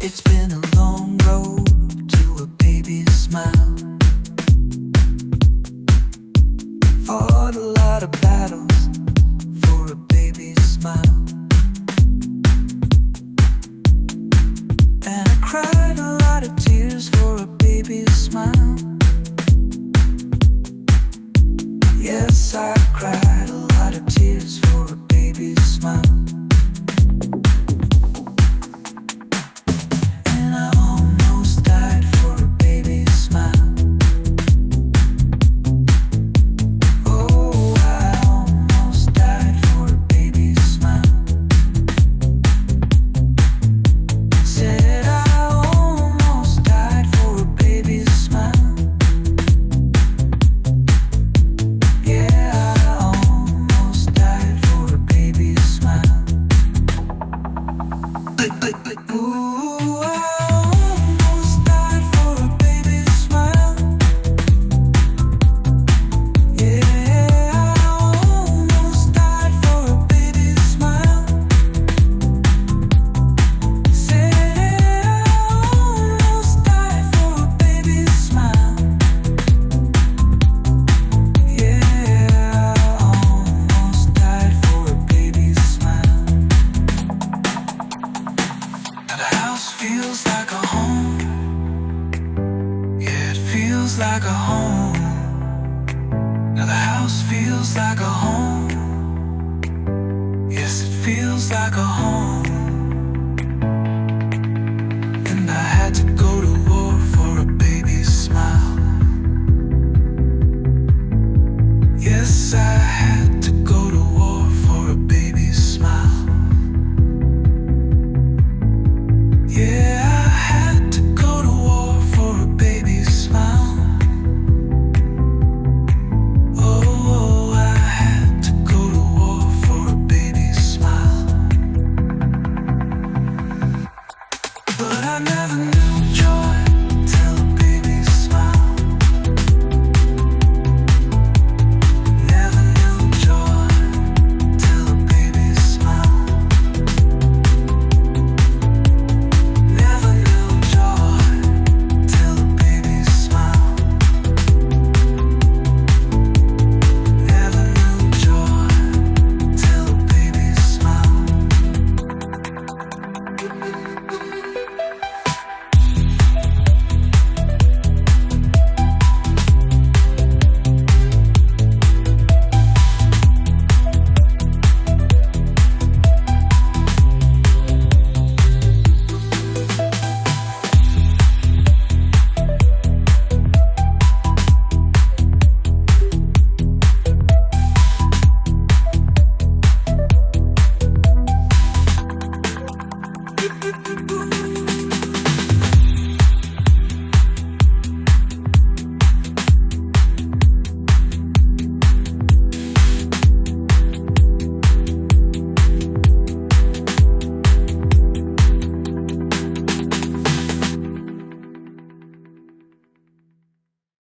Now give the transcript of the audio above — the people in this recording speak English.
It's been a long road to a baby's smile. Fought a lot of battles for a baby's smile. And I cried a lot of tears for a baby's smile. Yes, I cried a lot of tears for a baby's smile. And I almost died for a baby's smile. Oh, I almost died for a baby's smile. Said I almost died for a baby's smile. Yeah, I almost died for a baby's smile. Ooh, I almost died for a baby's smile. Yeah, I almost died for a baby's smile. Said I almost died for a baby's smile. Yeah, I almost died for a baby's smile. Now the house feels like a home. Yeah, it feels like a home. Now the house feels like a home. Yes, it feels like a home.